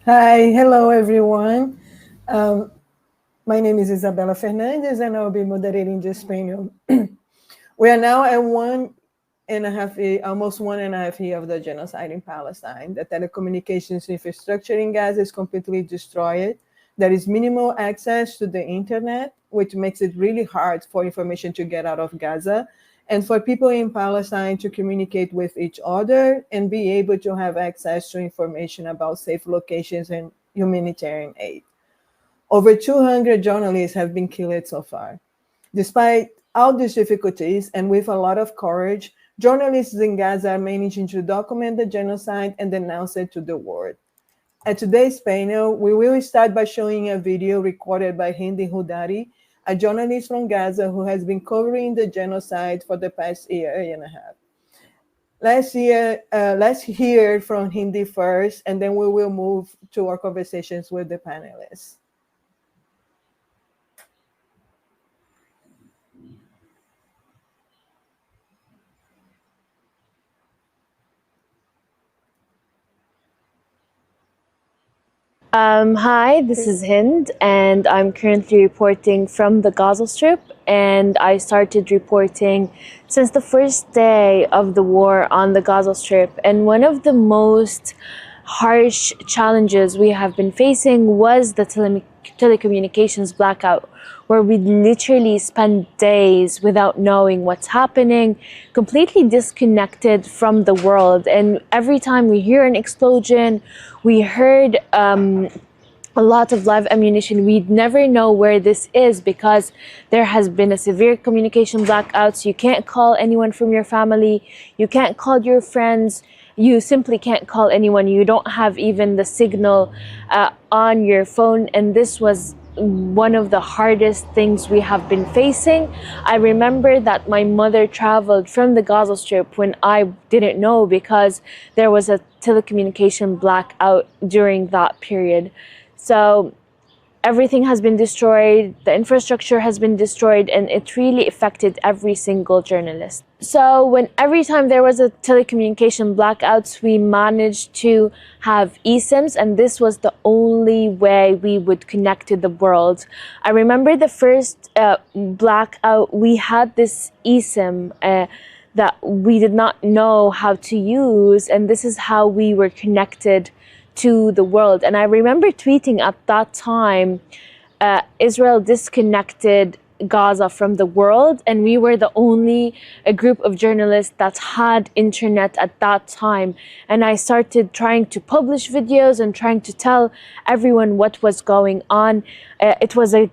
Hi, hello everyone. Um, my name is Isabela Fernandez and I'll be moderating this panel. We are now at almost 1.5 years of the genocide in Palestine. The telecommunications infrastructure in Gaza is completely destroyed. There is minimal access to the internet, which makes it really hard for information to get out of Gaza and for people in Palestine to communicate with each other and be able to have access to information about safe locations and humanitarian aid. Over 200 journalists have been killed so far. Despite all these difficulties and with a lot of courage, journalists in Gaza are managing to document the genocide and denounce it to the world. At today's panel, we will start by showing a video recorded by Hindi Hudari, a journalist from Gaza who has been covering the genocide for the past year and a half. Let's hear from Hindi first, and then we will move to our conversations with the panelists. Hi, this is Hind, and I'm currently reporting from the Gaza Strip. And I started reporting since the first day of the war on the Gaza Strip. And one of the most harsh challenges we have been facing was the telecommunications blackout, where we literally spend days without knowing what's happening, completely disconnected from the world. And every time we hear an explosion, we heard a lot of live ammunition, we'd never know where this is because there has been a severe communication blackout. So you can't call anyone from your family, you can't call your friends, you simply can't call anyone. You don't have even the signal on your phone, and this was one of the hardest things we have been facing. I remember that my mother traveled from the Gaza Strip when I didn't know, because there was a telecommunication blackout during that period. So everything has been destroyed, the infrastructure has been destroyed, and it really affected every single journalist. So every time there was a telecommunication blackouts, we managed to have eSIMs, and this was the only way we would connect to the world. I remember the first blackout, we had this eSIM that we did not know how to use, and this is how we were connected to the world. And I remember tweeting at that time, Israel disconnected Gaza from the world, and we were the only group of journalists that had internet at that time. And I started trying to publish videos and trying to tell everyone what was going on. It was a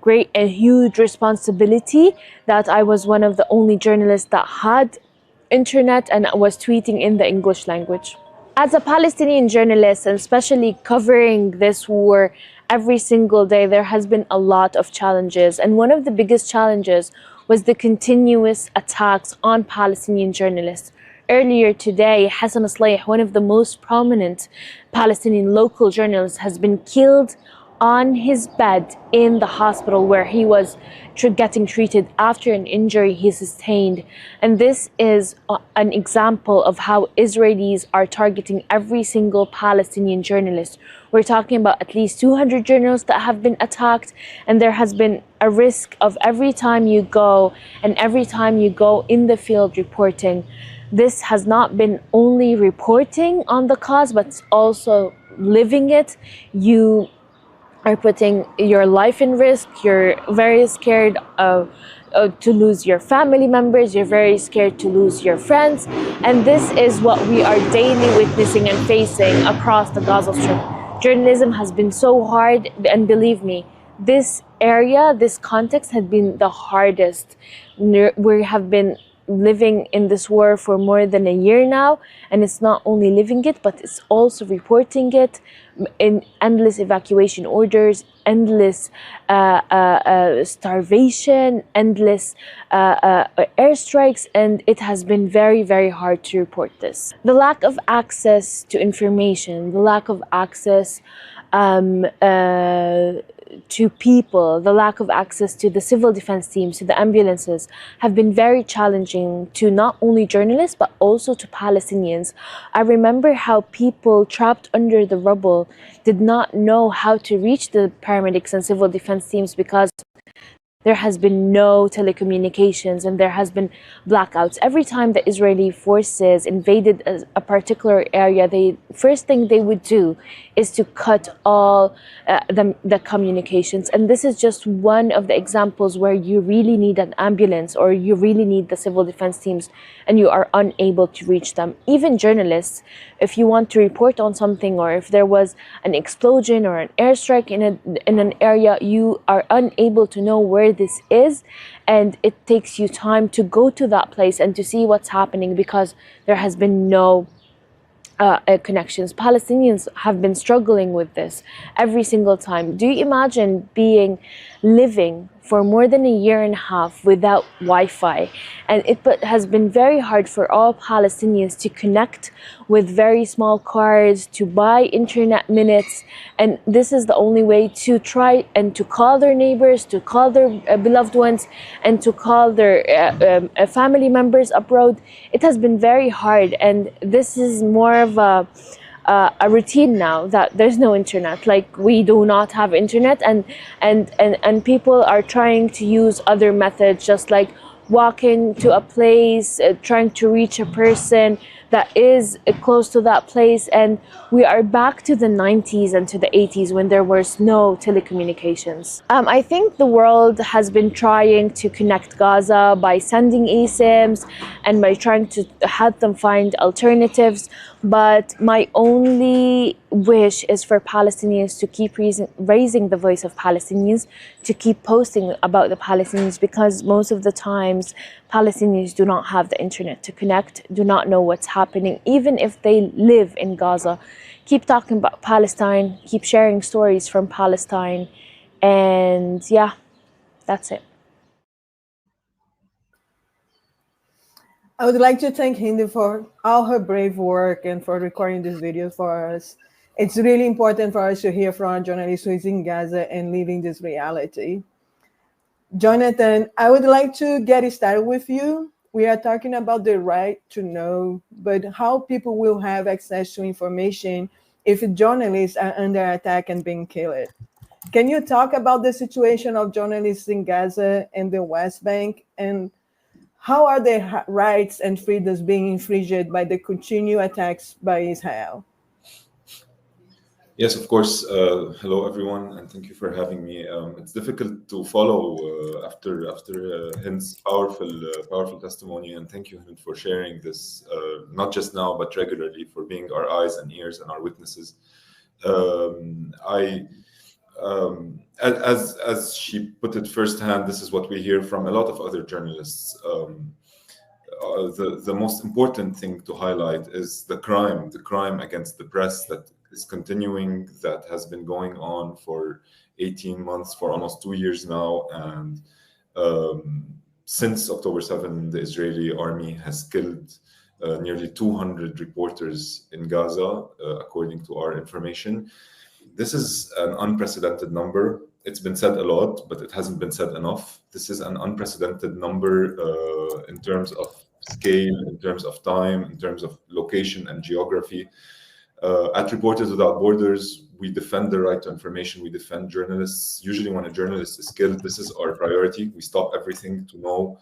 huge responsibility that I was one of the only journalists that had internet and was tweeting in the English language. As a Palestinian journalist, and especially covering this war every single day, there has been a lot of challenges. And one of the biggest challenges was the continuous attacks on Palestinian journalists. Earlier today, Hassan Slayh, one of the most prominent Palestinian local journalists, has been killed on his bed in the hospital where he was getting treated after an injury he sustained. And this is an example of how Israelis are targeting every single Palestinian journalist. We're talking about at least 200 journalists that have been attacked, and there has been a risk of every time you go in the field reporting. This has not been only reporting on the cause, but also living it. You are putting your life in risk. You're very scared to lose your family members. You're very scared to lose your friends. And this is what we are daily witnessing and facing across the Gaza Strip. Journalism has been so hard, and believe me, this area, this context had been the hardest. We have been living in this war for more than a year now, and it's not only living it, but it's also reporting it in endless evacuation orders, endless starvation, endless airstrikes, and it has been very, very hard to report this. The lack of access to information, the lack of access to people, the lack of access to the civil defense teams, to the ambulances, have been very challenging to not only journalists but also to Palestinians. I remember how people trapped under the rubble did not know how to reach the paramedics and civil defense teams because there has been no telecommunications and there has been blackouts. Every time the Israeli forces invaded a particular area, the first thing they would do is to cut all the communications. And this is just one of the examples where you really need an ambulance or you really need the civil defense teams and you are unable to reach them. Even journalists, if you want to report on something or if there was an explosion or an airstrike in an area, you are unable to know where this is, and it takes you time to go to that place and to see what's happening because there has been no connections. Palestinians have been struggling with this every single time. Do you imagine living for more than a year and a half without Wi-Fi? And it has been very hard for all Palestinians to connect with very small cards, to buy internet minutes. And this is the only way to try and to call their neighbors, to call their beloved ones, and to call their family members abroad. It has been very hard, and this is more of a routine now that there's no internet. Like, we do not have internet, and people are trying to use other methods, just like walking to a place, trying to reach a person that is close to that place. And we are back to the 90s and to the 80s when there was no telecommunications. I think the world has been trying to connect Gaza by sending eSIMs and by trying to help them find alternatives. But my only wish is for Palestinians to keep raising the voice of Palestinians, to keep posting about the Palestinians, because most of the times Palestinians do not have the internet to connect, do not know what's happening, even if they live in Gaza. Keep talking about Palestine, keep sharing stories from Palestine, and yeah, that's it. I would like to thank Hindi for all her brave work and for recording this video for us. It's really important for us to hear from a journalist who is in Gaza and living this reality. Jonathan, I would like to get started with you. We are talking about the right to know, but how people will have access to information if journalists are under attack and being killed. Can you talk about the situation of journalists in Gaza and the West Bank, and how are their rights and freedoms being infringed by the continued attacks by Israel? Yes, of course. Hello, everyone, and thank you for having me. It's difficult to follow after Hind's powerful testimony, and thank you, Hind, for sharing this, not just now but regularly, for being our eyes and ears and our witnesses. As she put it firsthand, this is what we hear from a lot of other journalists. The most important thing to highlight is the crime against the press that is continuing, that has been going on for 18 months, for almost 2 years now. And since October 7, the Israeli army has killed nearly 200 reporters in Gaza, according to our information. This is an unprecedented number. It's been said a lot, but it hasn't been said enough. This is an unprecedented number in terms of scale, in terms of time, in terms of location and geography. At Reporters Without Borders, we defend the right to information. We defend journalists. Usually when a journalist is killed, this is our priority. We stop everything to know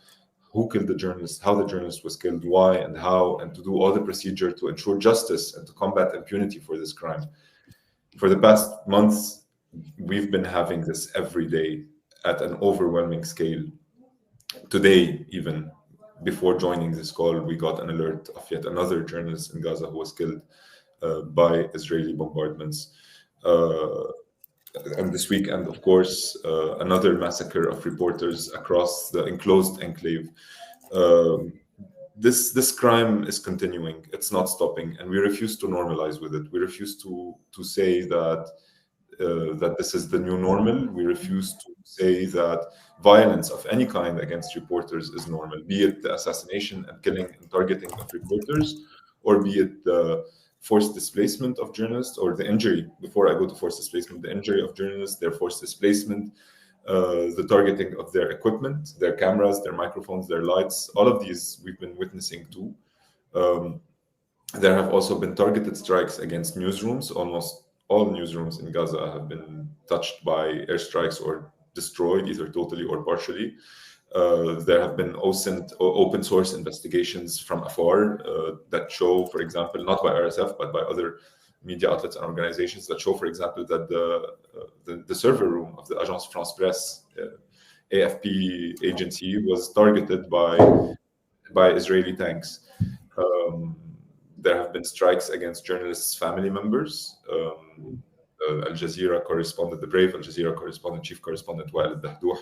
who killed the journalist, how the journalist was killed, why and how, and to do all the procedure to ensure justice and to combat impunity for this crime. For the past months, we've been having this every day at an overwhelming scale. Today, even before joining this call, we got an alert of yet another journalist in Gaza who was killed by Israeli bombardments. And this weekend, of course, another massacre of reporters across the enclosed enclave. This crime is continuing. It's not stopping, and we refuse to normalize with it. We refuse to say that this is the new normal. We refuse to say that violence of any kind against reporters is normal, be it the assassination and killing and targeting of reporters, or be it the forced displacement of journalists, or the injury, before I go to forced displacement, the injury of journalists, their forced displacement, the targeting of their equipment, their cameras, their microphones, their lights, all of these we've been witnessing too. There have also been targeted strikes against newsrooms. Almost all newsrooms in Gaza have been touched by airstrikes or destroyed, either totally or partially. There have been open source investigations from afar that show, for example, not by RSF, but by other media outlets and organizations, that show, for example, that the server room of the Agence France Presse, AFP agency, was targeted by Israeli tanks. There have been strikes against journalists' family members. Al Jazeera correspondent, the brave Al Jazeera correspondent, chief correspondent Wael al-Dahdouh,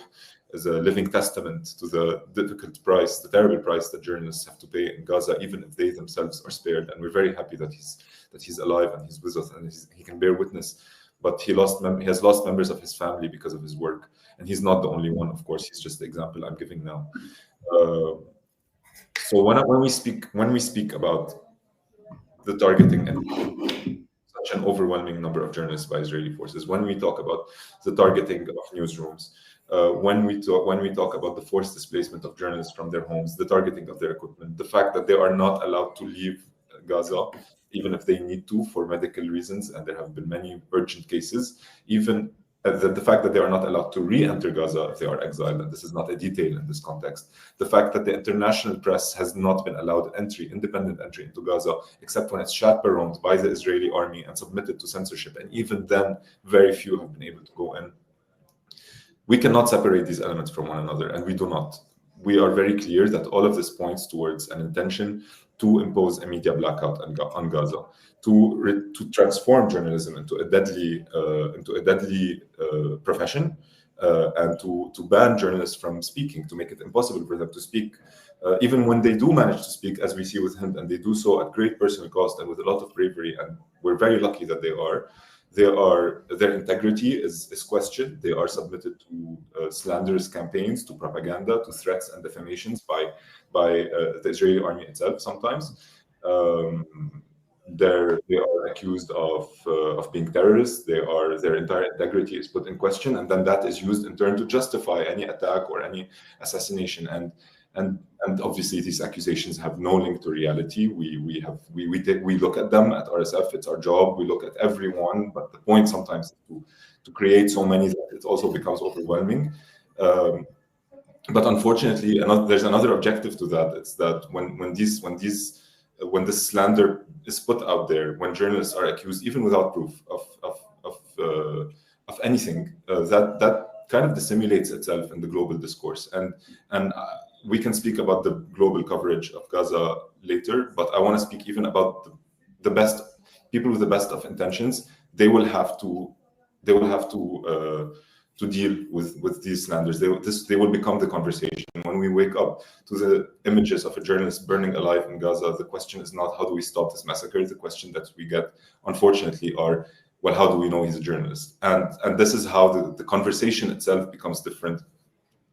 is a living testament to the difficult price, the terrible price that journalists have to pay in Gaza, even if they themselves are spared. And we're very happy that he's alive and he's with us and he can bear witness. But he has lost members of his family because of his work, and he's not the only one. Of course, he's just the example I'm giving now. So when we speak about the targeting and such an overwhelming number of journalists by Israeli forces, when we talk about the targeting of newsrooms, when we talk about the forced displacement of journalists from their homes, the targeting of their equipment, the fact that they are not allowed to leave Gaza, even if they need to for medical reasons, and there have been many urgent cases, even the fact that they are not allowed to re-enter Gaza if they are exiled, and this is not a detail in this context. The fact that the international press has not been allowed independent entry into Gaza, except when it's chaperoned by the Israeli army and submitted to censorship, and even then, very few have been able to go in. We cannot separate these elements from one another, and we do not. We are very clear that all of this points towards an intention to impose a media blackout on Gaza, to transform journalism into a deadly profession, and to ban journalists from speaking, to make it impossible for them to speak, even when they do manage to speak, as we see with Hind, and they do so at great personal cost and with a lot of bravery, and we're very lucky that their integrity is questioned. They are submitted to slanderous campaigns, to propaganda, to threats and defamations by the Israeli army itself sometimes. They are accused of being terrorists. Their entire integrity is put in question, and then that is used in turn to justify any attack or any assassination. And obviously these accusations have no link to reality. We look at them at RSF. It's our job. We look at everyone, but the point sometimes is to create so many that it also becomes overwhelming. But unfortunately, there's another objective to that. It's that when this slander is put out there, when journalists are accused, even without proof of anything, that kind of dissimulates itself in the global discourse. And we can speak about the global coverage of Gaza later, but I want to speak even about the best people with the best of intentions. They will have to deal with these slanders. They will become the conversation. When we wake up to the images of a journalist burning alive in Gaza, the question is not how do we stop this massacre. The question that we get, unfortunately, are, well, how do we know he's a journalist? And this is how the conversation itself becomes different.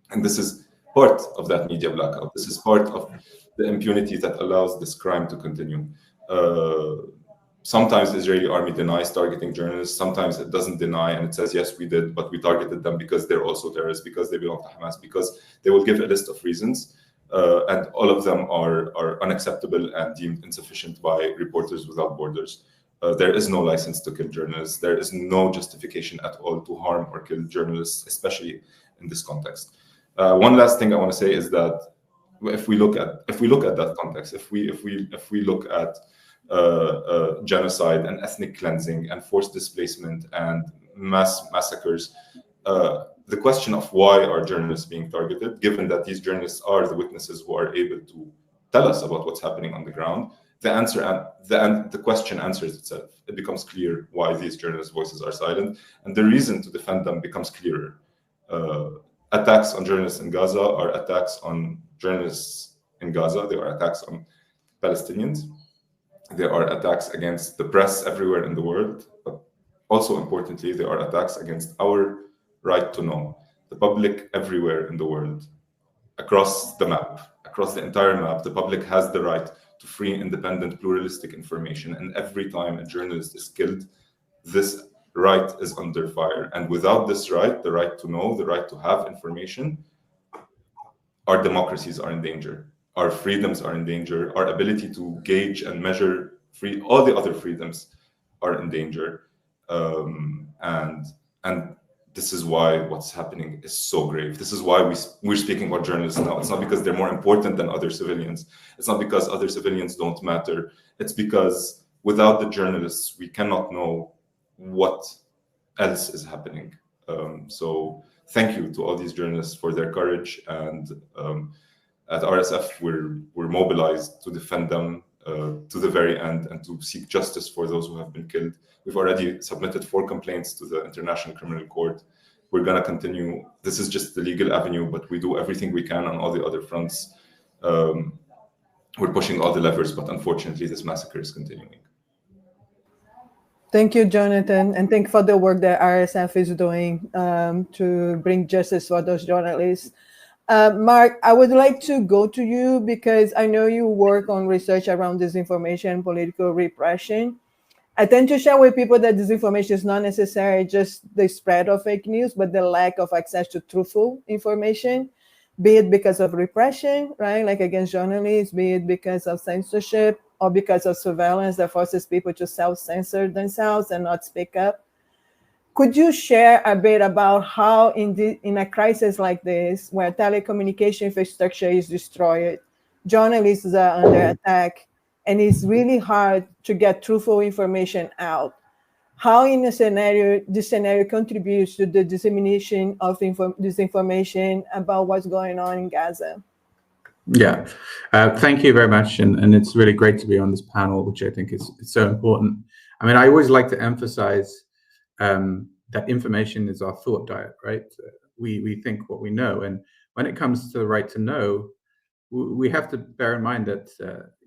And this is part of that media blackout. This is part of the impunity that allows this crime to continue. Sometimes the Israeli army denies targeting journalists. Sometimes it doesn't deny, and it says, yes, we did, but we targeted them because they're also terrorists, because they belong to Hamas, because they will give a list of reasons. And all of them are unacceptable and deemed insufficient by Reporters Without Borders. There is no license to kill journalists. There is no justification at all to harm or kill journalists, especially in this context. One last thing I want to say is that if we look at that context, if we look at genocide and ethnic cleansing and forced displacement and mass massacres, the question of why are journalists being targeted, given that these journalists are the witnesses who are able to tell us about what's happening on the ground, the question answers itself. It becomes clear why these journalists' voices are silent, and the reason to defend them becomes clearer. Attacks on journalists in Gaza are attacks on journalists in Gaza. They are attacks on Palestinians. There are attacks against the press everywhere in the world, but also importantly, there are attacks against our right to know. The public everywhere in the world, across the map, across the entire map, the public has the right to free, independent, pluralistic information. And every time a journalist is killed, this right is under fire. And without this right, the right to know, the right to have information, our democracies are in danger. Our freedoms are in danger. Our ability to gauge and measure all the other freedoms are in danger. And this is why what's happening is so grave. This is why we're speaking about journalists now. It's not because they're more important than other civilians. It's not because other civilians don't matter. It's because without the journalists, we cannot know what else is happening. So thank you to all these journalists for their courage. And at RSF, we're mobilized to defend them to the very end and to seek justice for those who have been killed. We've already submitted 4 complaints to the International Criminal Court. We're going to continue. This is just the legal avenue, but we do everything we can on all the other fronts. We're pushing all the levers, but unfortunately, this massacre is continuing. Thank you, Jonathan, and thank you for the work that RSF is doing to bring justice for those journalists. Mark, I would like to go to you because I know you work on research around disinformation and political repression. I tend to share with people that disinformation is not necessarily just the spread of fake news, but the lack of access to truthful information, be it because of repression, right, like against journalists, be it because of censorship, or because of surveillance that forces people to self-censor themselves and not speak up. Could you share a bit about how in a crisis like this, where telecommunication infrastructure is destroyed, journalists are under attack, and it's really hard to get truthful information out, how in this scenario contributes to the dissemination of disinformation about what's going on in Gaza? Yeah, thank you very much. And it's really great to be on this panel, which I think is so important. I mean, I always like to emphasize that information is our thought diet, right? We think what we know. And when it comes to the right to know, we have to bear in mind that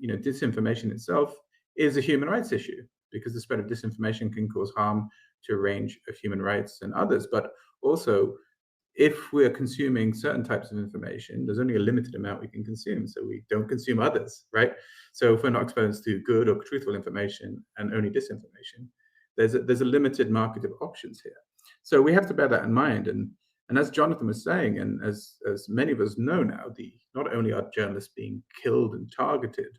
disinformation itself is a human rights issue, because the spread of disinformation can cause harm to a range of human rights and others. But also, if we're consuming certain types of information, there's only a limited amount we can consume, so we don't consume others, right? So if we're not exposed to good or truthful information and only disinformation, there's a limited market of options here. So we have to bear that in mind. And as Jonathan was saying, and as many of us know now, not only are journalists being killed and targeted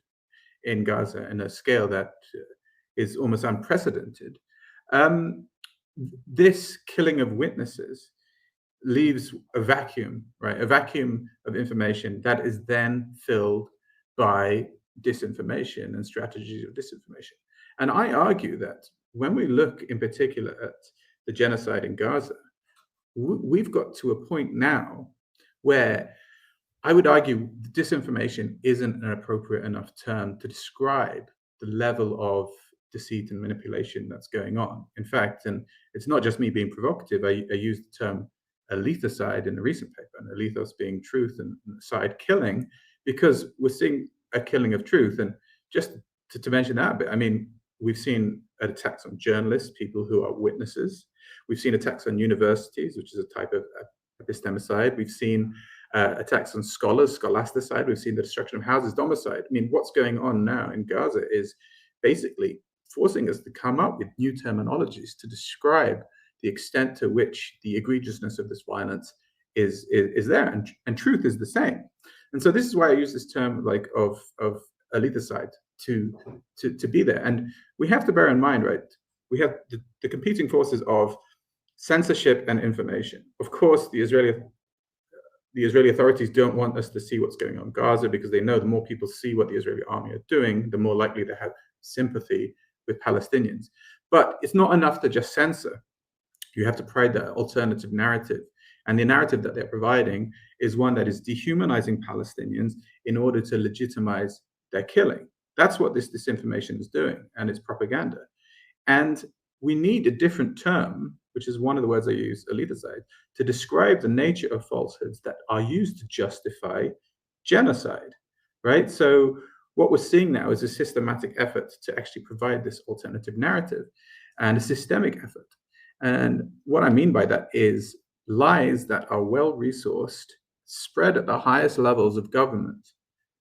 in Gaza in a scale that is almost unprecedented, this killing of witnesses leaves a vacuum, right? A vacuum of information that is then filled by disinformation and strategies of disinformation. And I argue that when we look in particular at the genocide in Gaza, we've got to a point now where I would argue disinformation isn't an appropriate enough term to describe the level of deceit and manipulation that's going on. In fact, and it's not just me being provocative, I use the term alethicide in a recent paper, and alethos being truth and side killing, because we're seeing a killing of truth. And just to mention that a bit, I mean, we've seen attacks on journalists, people who are witnesses. We've seen attacks on universities, which is a type of epistemicide. We've seen attacks on scholars, scholasticide. We've seen the destruction of houses, domicide. I mean, what's going on now in Gaza is basically forcing us to come up with new terminologies to describe the extent to which the egregiousness of this violence is there, and truth is the same. And so this is why I use this term of alethicide to be there. And we have to bear in mind, right, we have the competing forces of censorship and information. Of course, the Israeli authorities don't want us to see what's going on in Gaza, because they know the more people see what the Israeli army are doing, the more likely they have sympathy with Palestinians. But it's not enough to just censor. You have to provide that alternative narrative. And the narrative that they're providing is one that is dehumanizing Palestinians in order to legitimize their killing. That's what this disinformation is doing, and it's propaganda. And we need a different term, which is one of the words I use, alethicide, to describe the nature of falsehoods that are used to justify genocide, right? So what we're seeing now is a systematic effort to actually provide this alternative narrative, and a systemic effort. And what I mean by that is lies that are well-resourced, spread at the highest levels of government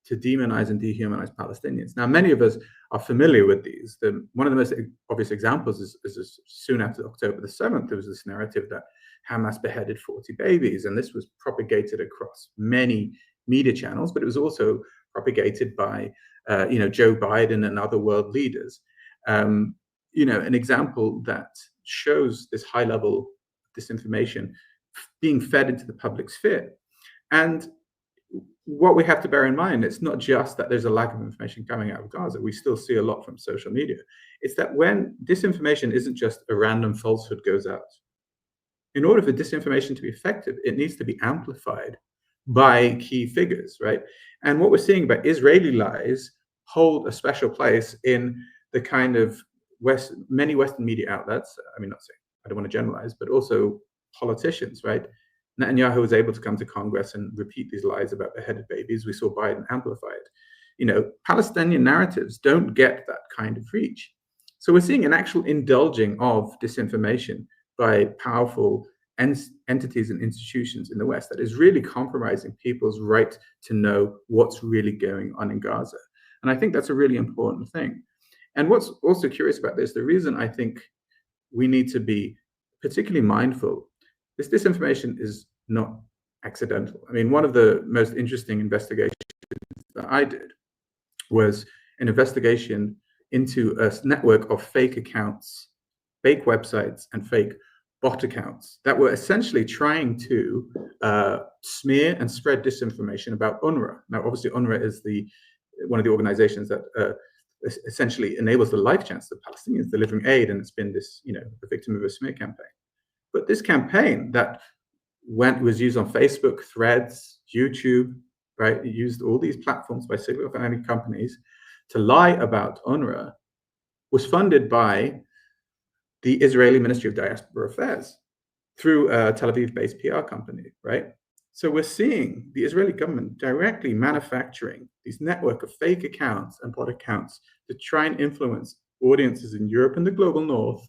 to demonize and dehumanize Palestinians. Now, many of us are familiar with these. One of the most obvious examples is soon after October the 7th, there was this narrative that Hamas beheaded 40 babies, and this was propagated across many media channels, but it was also propagated by Joe Biden and other world leaders. An example that shows this high level disinformation being fed into the public sphere. And what we have to bear in mind, it's not just that there's a lack of information coming out of Gaza. We still see a lot from social media. It's that when disinformation isn't just a random falsehood goes out. In order for disinformation to be effective, it needs to be amplified by key figures, right? And what we're seeing about Israeli lies hold a special place in the kind of many Western media outlets. I mean, I don't want to generalize, but also politicians, right? Netanyahu was able to come to Congress and repeat these lies about beheaded babies. We saw Biden amplify it. Palestinian narratives don't get that kind of reach. So we're seeing an actual indulging of disinformation by powerful entities and institutions in the West that is really compromising people's right to know what's really going on in Gaza. And I think that's a really important thing. And what's also curious about this, the reason I think we need to be particularly mindful, this disinformation is not accidental. I mean, one of the most interesting investigations that I did was an investigation into a network of fake accounts, fake websites, and fake bot accounts that were essentially trying to smear and spread disinformation about UNRWA. Now, obviously, UNRWA is one of the organizations that essentially enables the life chance of Palestinians delivering aid, and it's been this, the victim of a smear campaign. But this campaign that was used on Facebook, Threads, YouTube, right? It used all these platforms by signal-finding companies to lie about UNRWA, was funded by the Israeli Ministry of Diaspora Affairs through a Tel Aviv-based PR company, right? So we're seeing the Israeli government directly manufacturing these network of fake accounts and bot accounts to try and influence audiences in Europe and the global north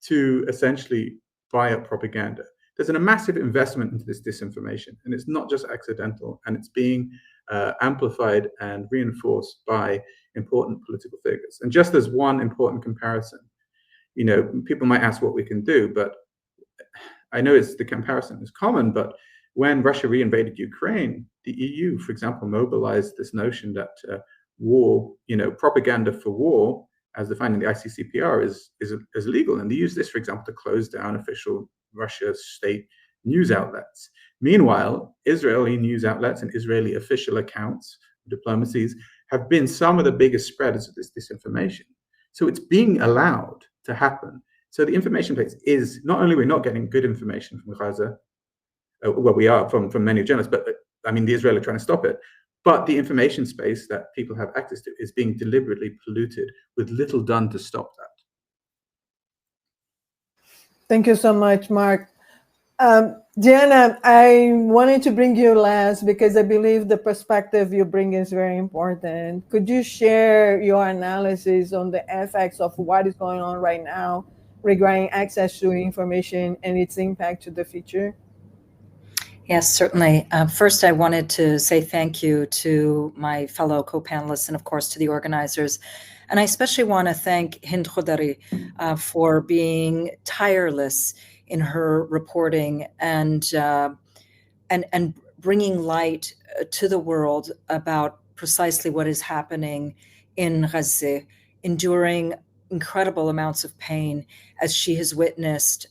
to essentially buy up propaganda. There's a massive investment into this disinformation, and it's not just accidental, and it's being amplified and reinforced by important political figures. And just as one important comparison, people might ask what we can do, but I know the comparison is common, but when Russia reinvaded Ukraine, the EU, for example, mobilized this notion that war, propaganda for war, as defined in the ICCPR, is illegal. And they use this, for example, to close down official Russia state news outlets. Meanwhile, Israeli news outlets and Israeli official accounts, diplomacies, have been some of the biggest spreaders of this disinformation. So it's being allowed to happen. So the information place is, not only we're not getting good information from Gaza, we are from many journalists, but the Israelis are trying to stop it. But the information space that people have access to is being deliberately polluted with little done to stop that. Thank you so much, Mark. Diana, I wanted to bring you last because I believe the perspective you bring is very important. Could you share your analysis on the effects of what is going on right now regarding access to information and its impact to the future? Yes, certainly. First, I wanted to say thank you to my fellow co-panelists and, of course, to the organizers. And I especially want to thank Hind Khodari for being tireless in her reporting and bringing light to the world about precisely what is happening in Gaza, enduring incredible amounts of pain as she has witnessed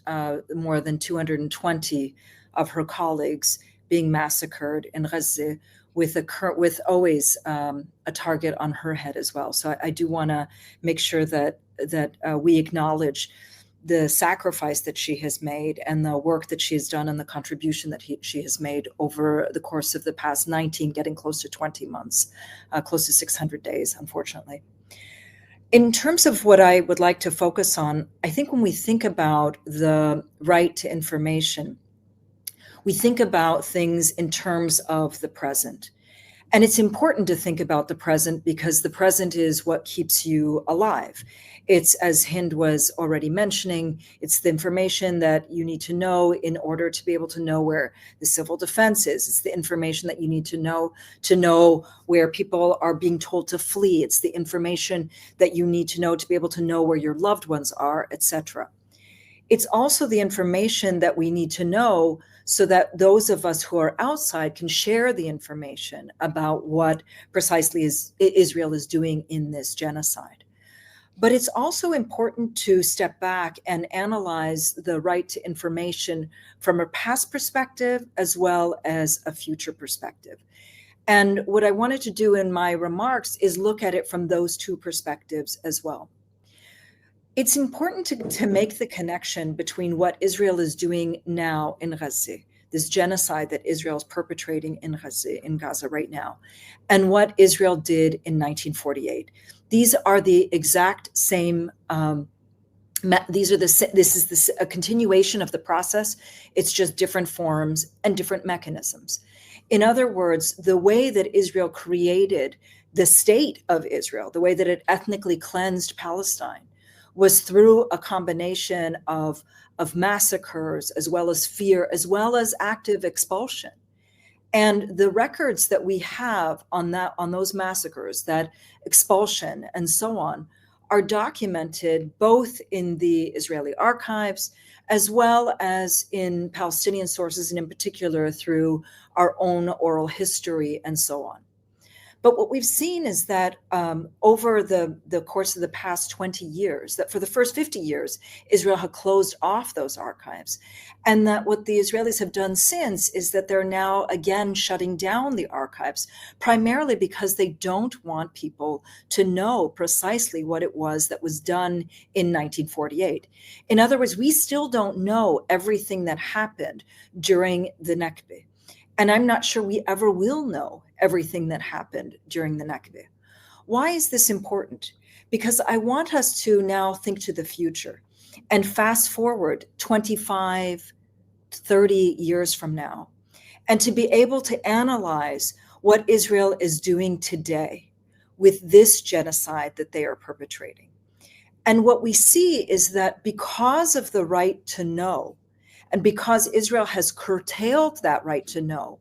more than 220 of her colleagues being massacred in Gaza, with always a target on her head as well. So I do want to make sure that we acknowledge the sacrifice that she has made and the work that she has done and the contribution that she has made over the course of the past 19, getting close to 20 months, close to 600 days, unfortunately. In terms of what I would like to focus on, I think when we think about the right to information, we think about things in terms of the present. And it's important to think about the present because the present is what keeps you alive. It's, as Hind was already mentioning, it's the information that you need to know in order to be able to know where the civil defense is. It's the information that you need to know where people are being told to flee. It's the information that you need to be able to know where your loved ones are, etc. It's also the information that we need to know so that those of us who are outside can share the information about what precisely Israel is doing in this genocide. But it's also important to step back and analyze the right to information from a past perspective as well as a future perspective. And what I wanted to do in my remarks is look at it from those two perspectives as well. It's important to make the connection between what Israel is doing now in Gaza, this genocide that Israel is perpetrating in Gaza right now, and what Israel did in 1948. These are the exact same. This is a continuation of the process. It's just different forms and different mechanisms. In other words, the way that Israel created the state of Israel, the way that it ethnically cleansed Palestine, was through a combination of massacres, as well as fear, as well as active expulsion. And the records that we have on those massacres, that expulsion and so on, are documented both in the Israeli archives, as well as in Palestinian sources, and in particular through our own oral history and so on. But what we've seen is that over the course of the past 20 years, that for the first 50 years, Israel had closed off those archives. And that what the Israelis have done since is that they're now again shutting down the archives, primarily because they don't want people to know precisely what it was that was done in 1948. In other words, we still don't know everything that happened during the Nakba. And I'm not sure we ever will know everything that happened during the Nakba. Why is this important? Because I want us to now think to the future and fast forward 25, 30 years from now, and to be able to analyze what Israel is doing today with this genocide that they are perpetrating. And what we see is that because of the right to know, and because Israel has curtailed that right to know,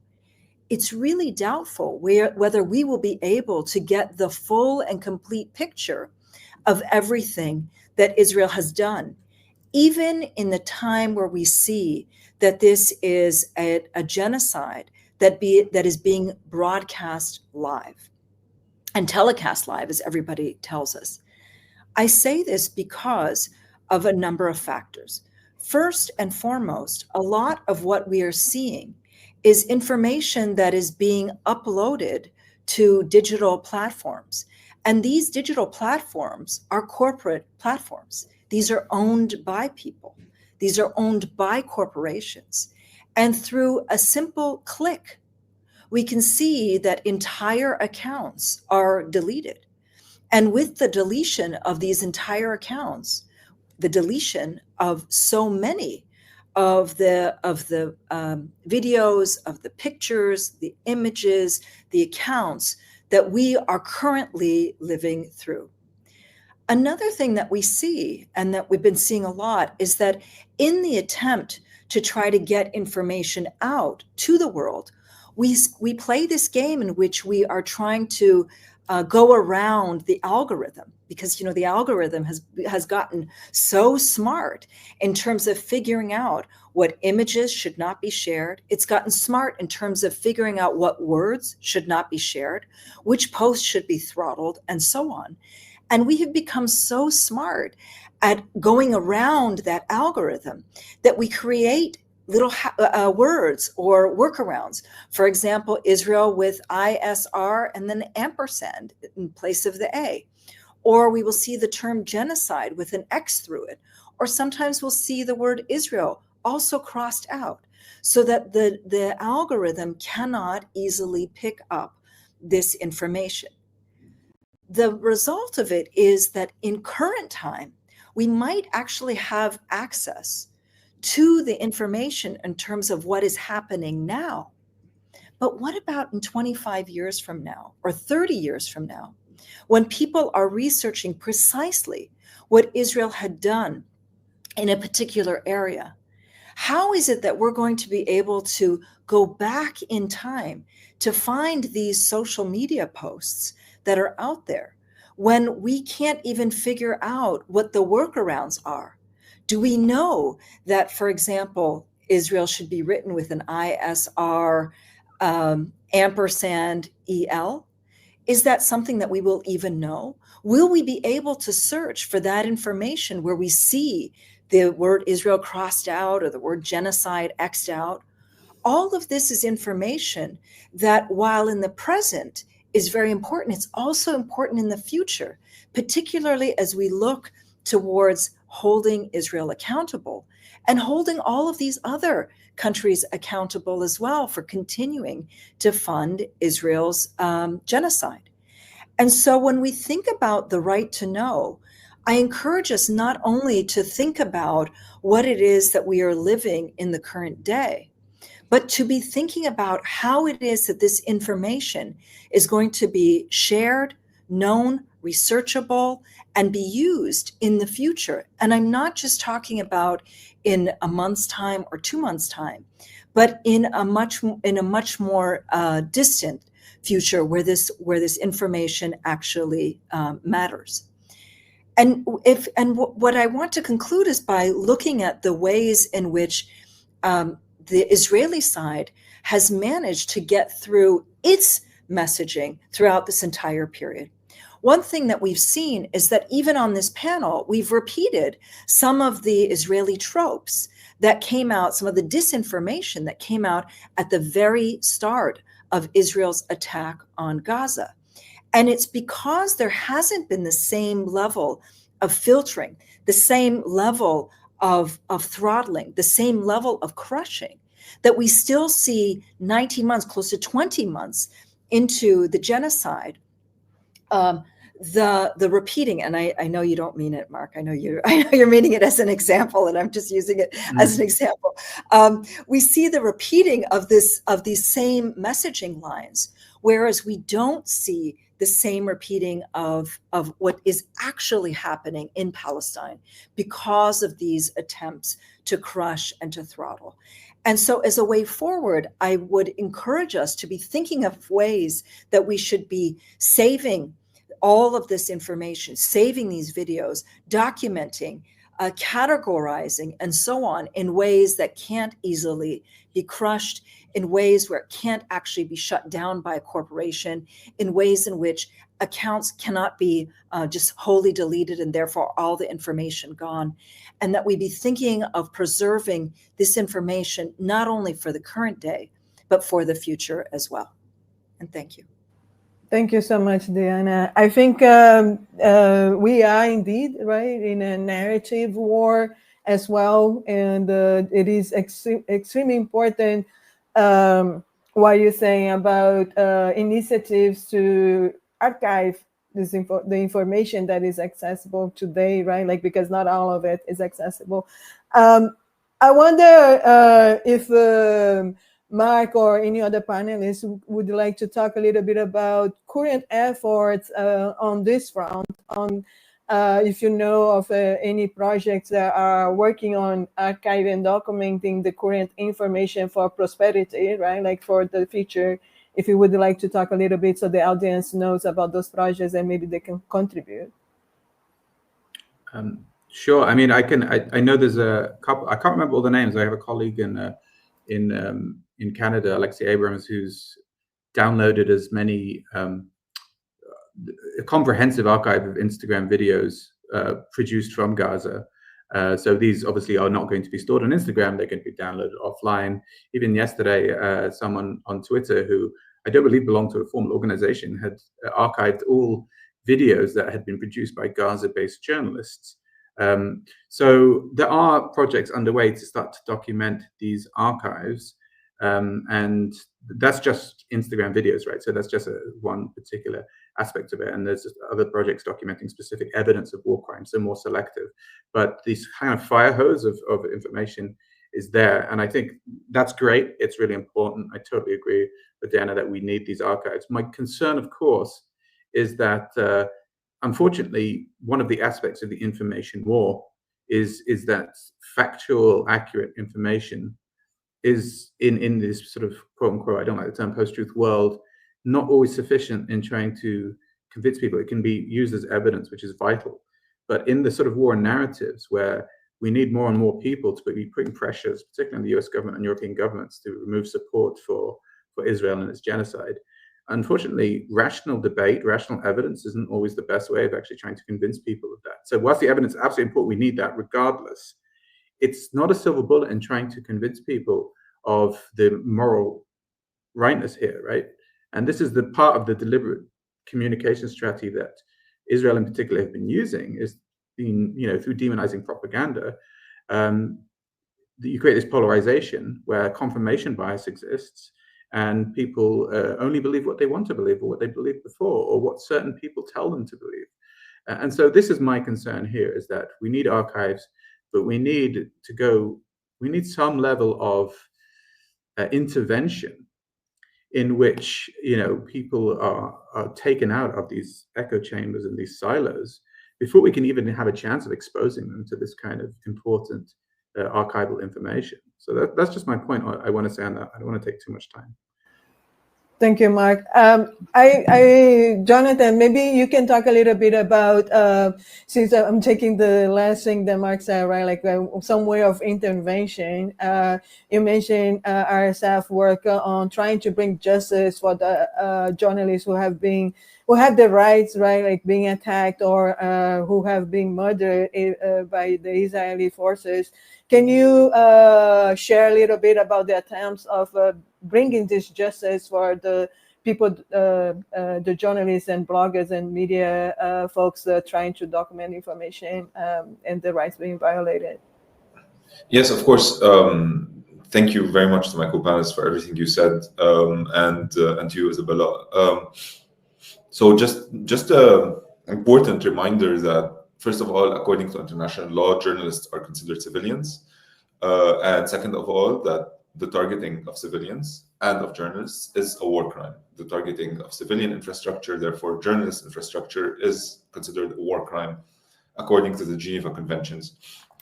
it's really doubtful whether we will be able to get the full and complete picture of everything that Israel has done, even in the time where we see that this is a genocide that is being broadcast live and telecast live, as everybody tells us. I say this because of a number of factors. First and foremost, a lot of what we are seeing is information that is being uploaded to digital platforms. And these digital platforms are corporate platforms. These are owned by people. These are owned by corporations. And through a simple click, we can see that entire accounts are deleted. And with the deletion of these entire accounts, the deletion of so many of the videos, of the pictures, the images, the accounts that we are currently living through. Another thing that we see, and that we've been seeing a lot, is that in the attempt to try to get information out to the world, we play this game in which we are trying to go around the algorithm, because the algorithm has gotten so smart in terms of figuring out what images should not be shared. It's gotten smart in terms of figuring out what words should not be shared, which posts should be throttled, and so on. And we have become so smart at going around that algorithm that we create little words or workarounds. For example, Israel with ISR and then ampersand in place of the A. Or we will see the term genocide with an X through it. Or sometimes we'll see the word Israel also crossed out, so that the algorithm cannot easily pick up this information. The result of it is that in current time, we might actually have access to the information in terms of what is happening now. But what about in 25 years from now or 30 years from now, when people are researching precisely what Israel had done in a particular area? How is it that we're going to be able to go back in time to find these social media posts that are out there when we can't even figure out what the workarounds are? Do we know that, for example, Israel should be written with an ISR ampersand EL? Is that something that we will even know? Will we be able to search for that information where we see the word Israel crossed out or the word genocide X'd out? All of this is information that, while in the present is very important, it's also important in the future, particularly as we look towards holding Israel accountable and holding all of these other countries accountable as well for continuing to fund Israel's genocide. And so when we think about the right to know, I encourage us not only to think about what it is that we are living in the current day, but to be thinking about how it is that this information is going to be shared, known, researchable, and be used in the future. And I'm not just talking about in a month's time or 2 months' time, but in a much more distant future where this information actually matters. And what I want to conclude is by looking at the ways in which the Israeli side has managed to get through its messaging throughout this entire period. One thing that we've seen is that even on this panel, we've repeated some of the Israeli tropes that came out, some of the disinformation that came out at the very start of Israel's attack on Gaza. And it's because there hasn't been the same level of filtering, the same level of throttling, the same level of crushing, that we still see 19 months, close to 20 months into the genocide, the repeating. And I know you don't mean it, Mark. I know you're meaning it as an example, and I'm just using it as an example. We see the repeating of these same messaging lines, whereas we don't see the same repeating of what is actually happening in Palestine because of these attempts to crush and to throttle. And so as a way forward, I would encourage us to be thinking of ways that we should be saving all of this information, saving these videos, documenting, categorizing, and so on in ways that can't easily be crushed, in ways where it can't actually be shut down by a corporation, in ways in which accounts cannot be just wholly deleted and therefore all the information gone, and that we be thinking of preserving this information not only for the current day, but for the future as well. And thank you. Thank you so much, Diana. I think we are indeed, right, in a narrative war as well. And it is extremely important what you're saying about initiatives to archive the information that is accessible today, right? Like, because not all of it is accessible. I wonder if Mark or any other panelists would like to talk a little bit about current efforts on this front, on if you know of any projects that are working on archiving and documenting the current information for prosperity, right? Like for the future, if you would like to talk a little bit so the audience knows about those projects and maybe they can contribute. Sure. I mean, I know there's a couple. I can't remember all the names. I have a colleague in Canada, Alexei Abrams, who's downloaded as many a comprehensive archive of Instagram videos produced from Gaza. So these obviously are not going to be stored on Instagram. They're going to be downloaded offline. Even yesterday, someone on Twitter who I don't believe belonged to a formal organization had archived all videos that had been produced by Gaza-based journalists. So there are projects underway to start to document these archives. And that's just Instagram videos, right? So that's just one particular aspect of it. And there's just other projects documenting specific evidence of war crimes, so more selective. But this kind of fire hose of information is there. And I think that's great. It's really important. I totally agree with Diana that we need these archives. My concern, of course, is that unfortunately, one of the aspects of the information war is that factual, accurate information is in this sort of quote unquote, I don't like the term post-truth world, not always sufficient in trying to convince people. It can be used as evidence, which is vital. But in the sort of war and narratives where we need more and more people to be putting pressures, particularly on the US government and European governments, to remove support for Israel and its genocide, unfortunately, rational debate, rational evidence isn't always the best way of actually trying to convince people of that. So whilst the evidence is absolutely important, we need that regardless. It's not a silver bullet in trying to convince people of the moral rightness here, right? And this is the part of the deliberate communication strategy that Israel in particular have been using, is being, through demonizing propaganda, you create this polarization where confirmation bias exists, and people only believe what they want to believe, or what they believed before, or what certain people tell them to believe. And so this is my concern here, is that we need archives, but we need some level of intervention in which people are taken out of these echo chambers and these silos before we can even have a chance of exposing them to this kind of important archival information. So that's just my point I want to say on that. I don't want to take too much time. Thank you, Mark. Jonathan, maybe you can talk a little bit about, since I'm taking the last thing that Mark said, right, like some way of intervention. You mentioned RSF work on trying to bring justice for the journalists who have the rights, right, like being attacked or who have been murdered by the Israeli forces. Can you share a little bit about the attempts of bringing this justice for the people, the journalists and bloggers and media folks trying to document information and the rights being violated? Yes, of course. Thank you very much to my co-panelists for everything you said, and to you, Isabella. So just an important reminder that, first of all, according to international law, journalists are considered civilians. And second of all, that the targeting of civilians and of journalists is a war crime. The targeting of civilian infrastructure, therefore journalist infrastructure, is considered a war crime according to the Geneva Conventions.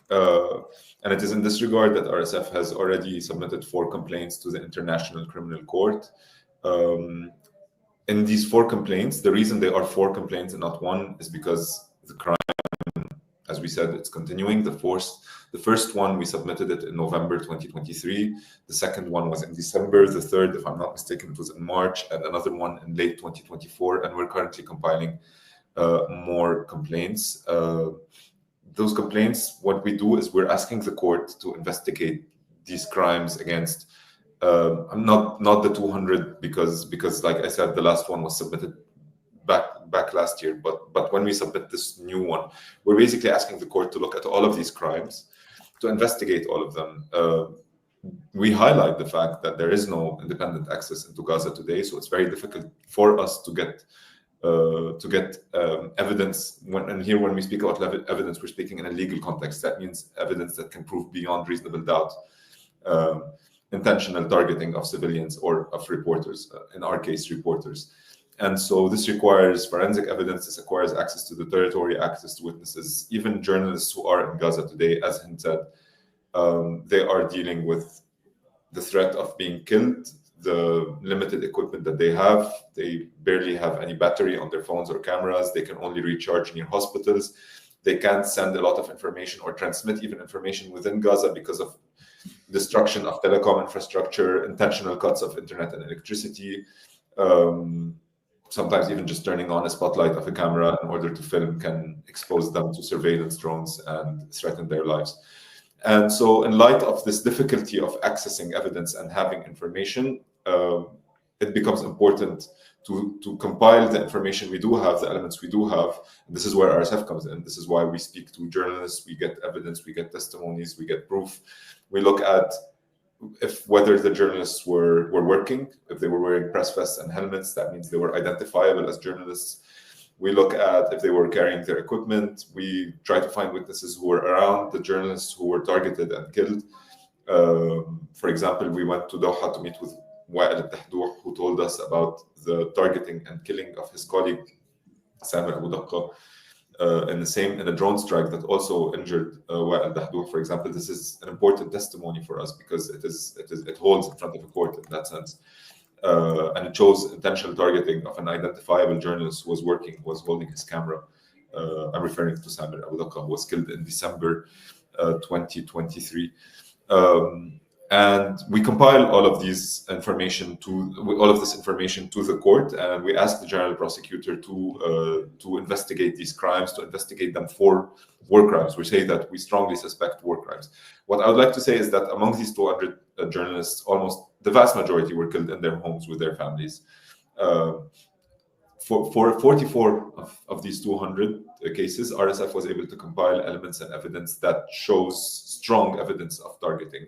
And it is in this regard that RSF has already submitted 4 complaints to the International Criminal Court. In these 4 complaints, the reason they are 4 complaints and not 1 is because the crime, as we said, it's continuing. The first one, we submitted it in November 2023. The second one was in December. The third, if I'm not mistaken, it was in March, and another one in late 2024. And we're currently compiling more complaints. Those complaints, what we do is we're asking the court to investigate these crimes against not the 200, because like I said, the last one was submitted back last year, but when we submit this new one, we're basically asking the court to look at all of these crimes, to investigate all of them. We highlight the fact that there is no independent access into Gaza today, so it's very difficult for us to get evidence. When we speak about evidence, we're speaking in a legal context. That means evidence that can prove beyond reasonable doubt intentional targeting of civilians or of reporters, in our case, reporters. And so this requires forensic evidence, this requires access to the territory, access to witnesses. Even journalists who are in Gaza today, as Hind said, they are dealing with the threat of being killed, the limited equipment that they have. They barely have any battery on their phones or cameras. They can only recharge near hospitals. They can't send a lot of information or transmit even information within Gaza because of destruction of telecom infrastructure, intentional cuts of internet and electricity. Sometimes even just turning on a spotlight of a camera in order to film can expose them to surveillance drones and threaten their lives. And so in light of this difficulty of accessing evidence and having information, it becomes important to compile the information we do have, the elements we do have. And this is where RSF comes in. This is why we speak to journalists, we get evidence, we get testimonies, we get proof. We look at whether the journalists were working, if they were wearing press vests and helmets, that means they were identifiable as journalists. We look at if they were carrying their equipment. We try to find witnesses who were around the journalists who were targeted and killed. For example, we went to Doha to meet with Wa'el al-Dahdouh, who told us about the targeting and killing of his colleague Samer Abu Daqqa in a drone strike that also injured Wa'el al-Dahdouh. For example, this is an important testimony for us because it holds in front of a court in that sense. And it shows intentional targeting of an identifiable journalist who was holding his camera. I'm referring to Samer Abu Daqqa, who was killed in December 2023. And we compile all of this information to the court, and we ask the general prosecutor to investigate these crimes, to investigate them for war crimes. We say that we strongly suspect war crimes. What I would like to say is that among these 200 journalists, almost the vast majority were killed in their homes with their families. For 44 of these 200 cases, RSF was able to compile elements and evidence that shows strong evidence of targeting.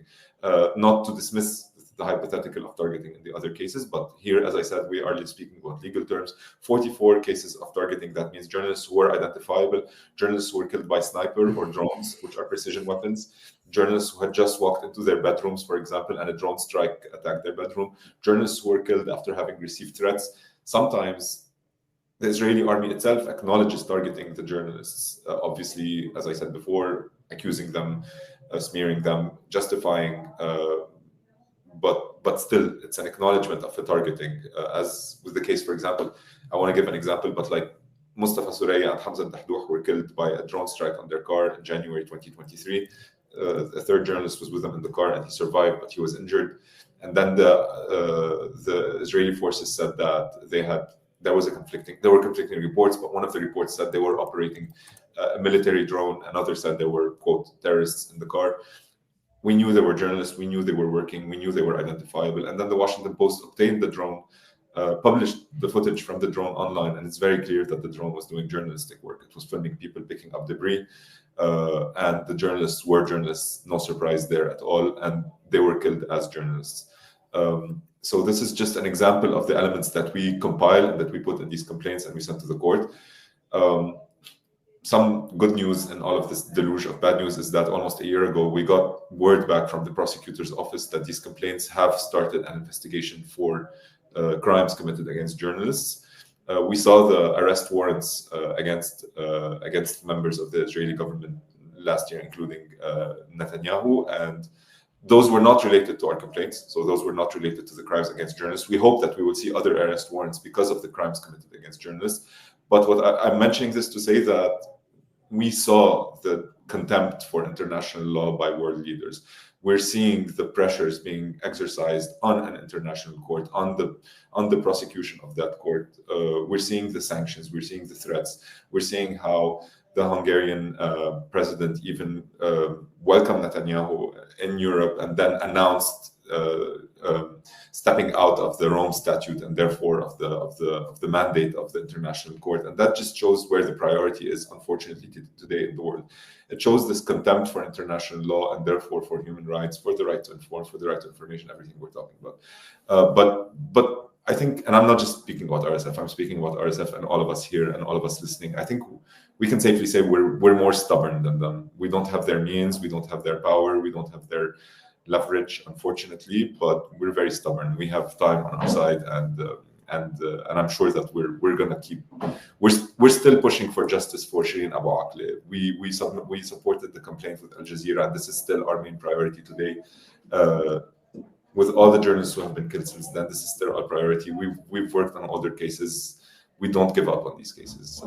Not to dismiss the hypothetical of targeting in the other cases, but here, as I said, we are speaking about legal terms. 44 cases of targeting, that means journalists who were identifiable, journalists who were killed by sniper or drones, which are precision weapons, journalists who had just walked into their bedrooms, for example, and a drone strike attacked their bedroom, journalists who were killed after having received threats. Sometimes the Israeli army itself acknowledges targeting the journalists, obviously, as I said before, accusing them, smearing them, justifying, but still, it's an acknowledgement of the targeting. As with the case, for example, I want to give an example, but like Mustafa Suraya and Hamza Dahdouh were killed by a drone strike on their car in January 2023. A third journalist was with them in the car and he survived, but he was injured. And then the Israeli forces said that there were conflicting reports, but one of the reports said they were operating a military drone. Another said there were, quote, terrorists in the car. We knew they were journalists. We knew they were working. We knew they were identifiable. And then the Washington Post obtained the drone, published the footage from the drone online, and it's very clear that the drone was doing journalistic work. It was filming people picking up debris, and the journalists were journalists. No surprise there at all, and they were killed as journalists. So this is just an example of the elements that we compile and that we put in these complaints and we send to the court. Some good news in all of this deluge of bad news is that almost a year ago, we got word back from the prosecutor's office that these complaints have started an investigation for crimes committed against journalists. We saw the arrest warrants against members of the Israeli government last year, including Netanyahu, and those were not related to our complaints. So those were not related to the crimes against journalists. We hope that we will see other arrest warrants because of the crimes committed against journalists. But I'm mentioning this to say that we saw the contempt for international law by world leaders. We're seeing the pressures being exercised on an international court, on the prosecution of that court. We're seeing the sanctions. We're seeing the threats. We're seeing how the Hungarian president even welcomed Netanyahu in Europe and then announced stepping out of the Rome Statute and therefore of the mandate of the International Court. And that just shows where the priority is, unfortunately, today in the world. It shows this contempt for international law and therefore for human rights, for the right to inform, for the right to information, everything we're talking about. But I think, and I'm not just speaking about RSF, I'm speaking about RSF and all of us here and all of us listening. I think we can safely say we're more stubborn than them. We don't have their means, we don't have their power, we don't have their leverage, unfortunately, but we're very stubborn. We have time on our side, and I'm sure that we're gonna keep. We're still pushing for justice for Shireen Abu Akleh. We supported the complaint with Al Jazeera, and this is still our main priority today. With all the journalists who have been killed since then, this is still our priority. We've worked on other cases. We don't give up on these cases.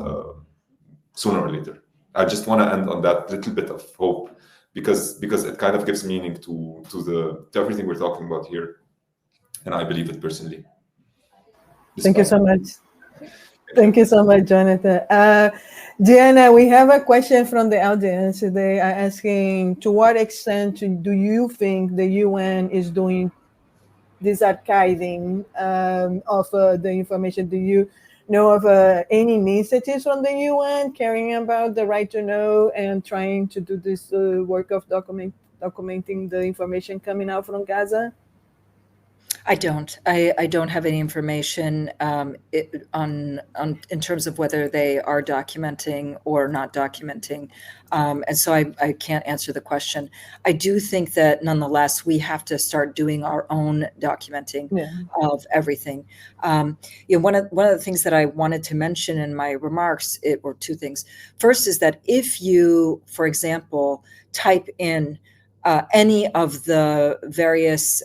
Sooner or later, I just want to end on that little bit of hope. Because it kind of gives meaning to everything we're talking about here, and I believe it personally. Thank you so much. Thank you so much, Jonathan. Diana, we have a question from the audience. They are asking, to what extent do you think the UN is doing this archiving of the information? Do you know of any initiatives from the UN caring about the right to know and trying to do this work of documenting the information coming out from Gaza? I don't. I don't have any information on in terms of whether they are documenting or not documenting, and so I can't answer the question. I do think that nonetheless we have to start doing our own documenting of everything. One of the things that I wanted to mention in my remarks were two things. First is that if you, for example, type in any of the various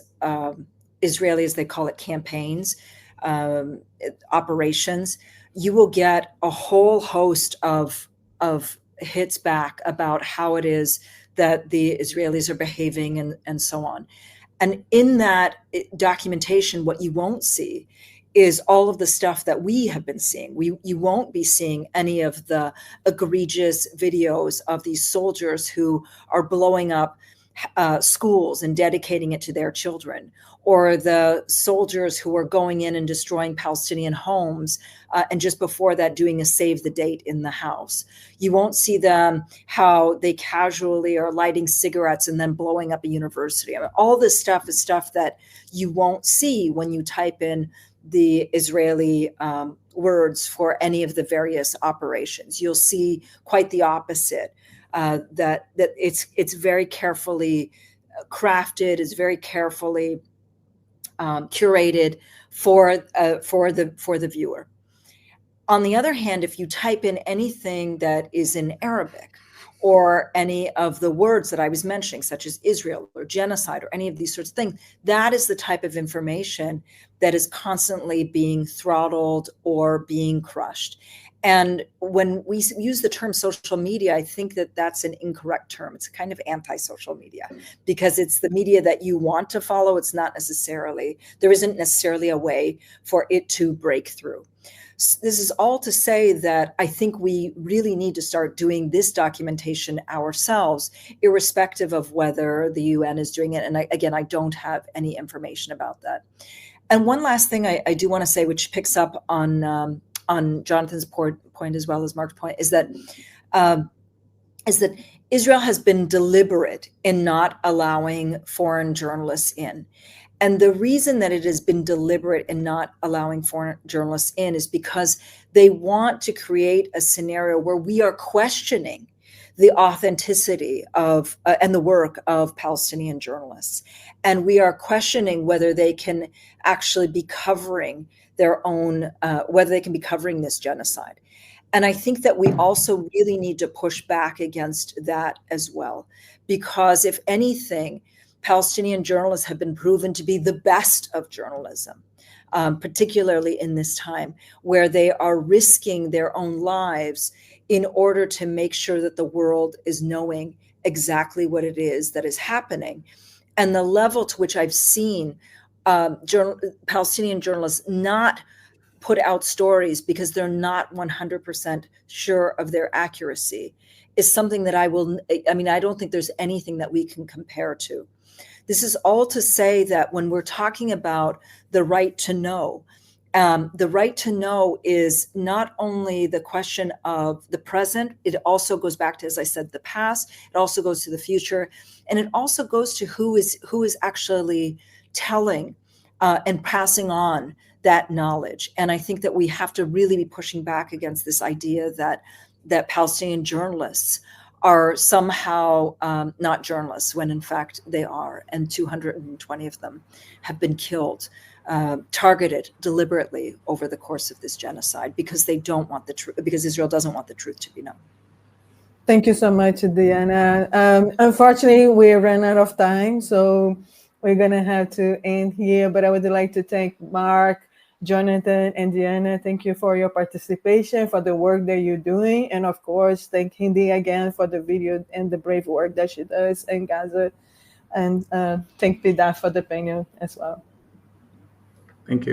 Israeli, as they call it, campaigns, operations, you will get a whole host of hits back about how it is that the Israelis are behaving and so on. And in that documentation, what you won't see is all of the stuff that we have been seeing. You won't be seeing any of the egregious videos of these soldiers who are blowing up schools and dedicating it to their children, or the soldiers who are going in and destroying Palestinian homes, and just before that doing a save the date in the house. You won't see them how they casually are lighting cigarettes and then blowing up a university. I mean, all this stuff is stuff that you won't see when you type in the Israeli words for any of the various operations. You'll see quite the opposite. That it's very carefully crafted, is very carefully curated for the viewer. On the other hand, if you type in anything that is in Arabic, or any of the words that I was mentioning, such as Israel or genocide or any of these sorts of things, that is the type of information that is constantly being throttled or being crushed. And when we use the term social media, I think that that's an incorrect term. It's kind of anti-social media, because it's the media that you want to follow. It's not necessarily, there isn't necessarily a way for it to break through. This is all to say that I think we really need to start doing this documentation ourselves, irrespective of whether the UN is doing it. And I don't have any information about that. And one last thing I do want to say, which picks up on Jonathan's point as well as Mark's point, is that Israel has been deliberate in not allowing foreign journalists in. And the reason that it has been deliberate in not allowing foreign journalists in is because they want to create a scenario where we are questioning the authenticity of and the work of Palestinian journalists. And we are questioning whether they can actually be covering their own, whether they can be covering this genocide. And I think that we also really need to push back against that as well, because if anything, Palestinian journalists have been proven to be the best of journalism, particularly in this time where they are risking their own lives in order to make sure that the world is knowing exactly what it is that is happening. And the level to which I've seen Palestinian journalists not put out stories because they're not 100% sure of their accuracy is something that I don't think there's anything that we can compare to. This is all to say that when we're talking about the right to know, the right to know is not only the question of the present, it also goes back to, as I said, the past, it also goes to the future, and it also goes to who is actually telling and passing on that knowledge. And I think that we have to really be pushing back against this idea that Palestinian journalists are somehow not journalists, when in fact they are. And 220 of them have been killed, targeted deliberately over the course of this genocide, because they don't want the truth, because Israel doesn't want the truth to be known. Thank you so much, Diana. Unfortunately, we ran out of time, so we're gonna have to end here, but I would like to thank Mark, Jonathan, and Diana. Thank you for your participation, for the work that you're doing. And of course, thank Hindi again for the video and the brave work that she does in Gaza. And thank Pida for the panel as well. Thank you.